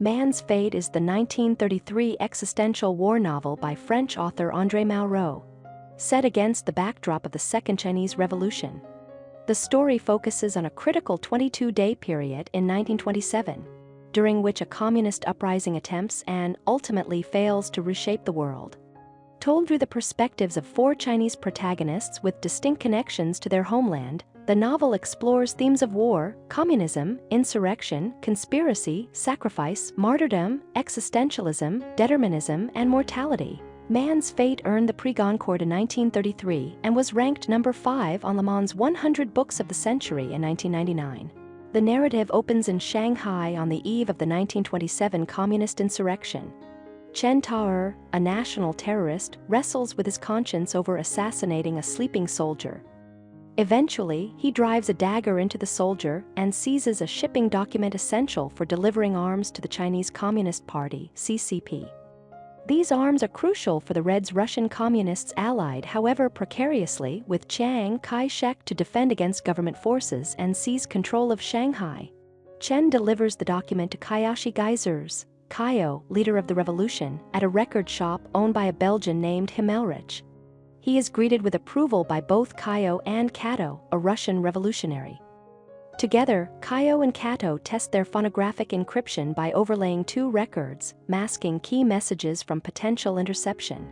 Man's Fate is the 1933 existential war novel by French author Andre Malraux, set against the backdrop of the Second Chinese Revolution. The story focuses on a critical 22-day period in 1927, during which a communist uprising attempts and ultimately fails to reshape the world. Told through the perspectives of 4 Chinese protagonists with distinct connections to their homeland, the novel explores themes of war, communism, insurrection, conspiracy, sacrifice, martyrdom, existentialism, determinism, and mortality. Man's Fate earned the Prix Goncourt in 1933 and was ranked number 5 on Le Mans 100 Books of the Century in 1999. The narrative opens in Shanghai on the eve of the 1927 communist insurrection. Chen, a national terrorist, wrestles with his conscience over assassinating a sleeping soldier. Eventually, he drives a dagger into the soldier and seizes a shipping document essential for delivering arms to the Chinese Communist Party, CCP. These arms are crucial for the Red's Russian communists allied, however precariously, with Chiang Kai-shek to defend against government forces and seize control of Shanghai. Chen delivers the document to Kaiyoshi Geysers, Kaio, leader of the revolution, at a record shop owned by a Belgian named Himmelrich. He is greeted with approval by both Kaio and Kato, a Russian revolutionary. Together, Kaio and Kato test their phonographic encryption by overlaying 2 records, masking key messages from potential interception.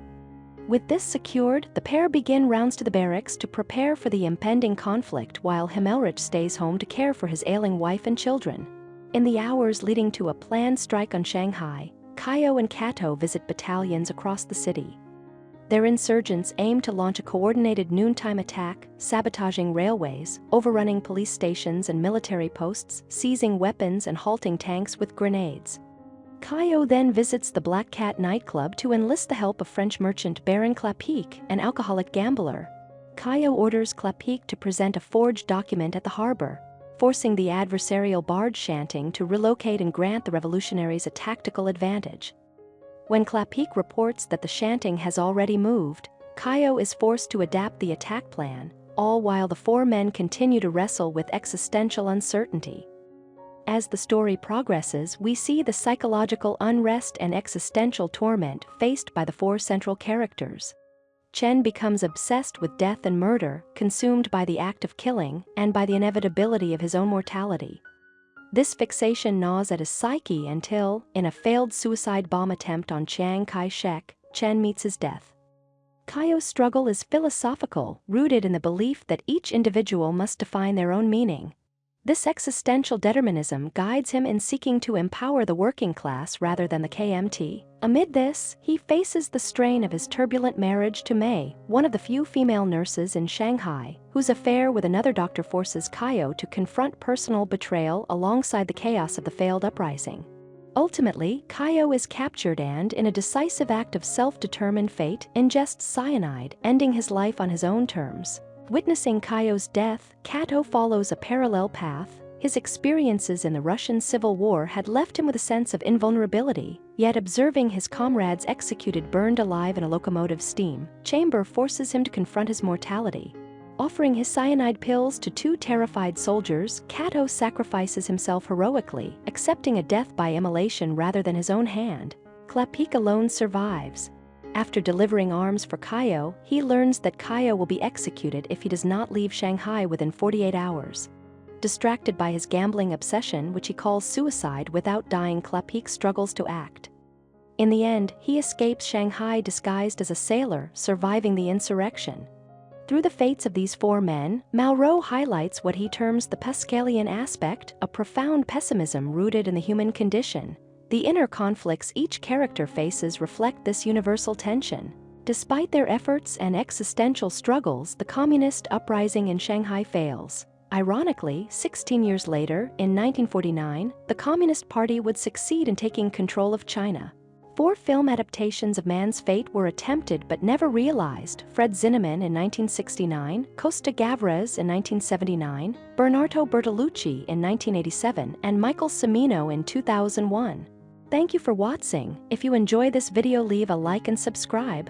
With this secured, the pair begin rounds to the barracks to prepare for the impending conflict while Himmelrich stays home to care for his ailing wife and children. In the hours leading to a planned strike on Shanghai, Kaio and Kato visit battalions across the city. Their insurgents aim to launch a coordinated noontime attack, sabotaging railways, overrunning police stations and military posts, seizing weapons and halting tanks with grenades. Kaio then visits the Black Cat nightclub to enlist the help of French merchant Baron Clapique, an alcoholic gambler. Kaio orders Clapique to present a forged document at the harbor, forcing the adversarial barge Shanting to relocate and grant the revolutionaries a tactical advantage. When Clapique reports that the Shanting has already moved, Kaio is forced to adapt the attack plan, all while the 4 men continue to wrestle with existential uncertainty. As the story progresses, we see the psychological unrest and existential torment faced by the 4 central characters. Chen becomes obsessed with death and murder, consumed by the act of killing and by the inevitability of his own mortality. This fixation gnaws at his psyche until, in a failed suicide bomb attempt on Chiang Kai-shek, Chen meets his death. Kaio's struggle is philosophical, rooted in the belief that each individual must define their own meaning. This existential determinism guides him in seeking to empower the working class rather than the KMT. Amid this, he faces the strain of his turbulent marriage to Mei, one of the few female nurses in Shanghai, whose affair with another doctor forces Kaio to confront personal betrayal alongside the chaos of the failed uprising. Ultimately, Kaio is captured and, in a decisive act of self-determined fate, ingests cyanide, ending his life on his own terms. Witnessing Kaio's death, Kato follows a parallel path. His experiences in the Russian Civil War had left him with a sense of invulnerability, yet observing his comrades executed burned alive in a locomotive steam chamber forces him to confront his mortality. Offering his cyanide pills to 2 terrified soldiers, Kato sacrifices himself heroically, accepting a death by immolation rather than his own hand. Clapique alone survives. After delivering arms for Kaio, he learns that Kaio will be executed if he does not leave Shanghai within 48 hours. Distracted by his gambling obsession, which he calls suicide without dying, Clapique struggles to act. In the end, he escapes Shanghai disguised as a sailor, surviving the insurrection. Through the fates of these 4 men, Malraux highlights what he terms the Pascalian aspect, a profound pessimism rooted in the human condition. The inner conflicts each character faces reflect this universal tension. Despite their efforts and existential struggles, the communist uprising in Shanghai fails. Ironically, 16 years later, in 1949, the Communist Party would succeed in taking control of China. 4 film adaptations of Man's Fate were attempted but never realized: Fred Zinnemann in 1969, Costa Gavras in 1979, Bernardo Bertolucci in 1987, and Michael Cimino in 2001. Thank you for watching. If you enjoy this video, leave a like and subscribe.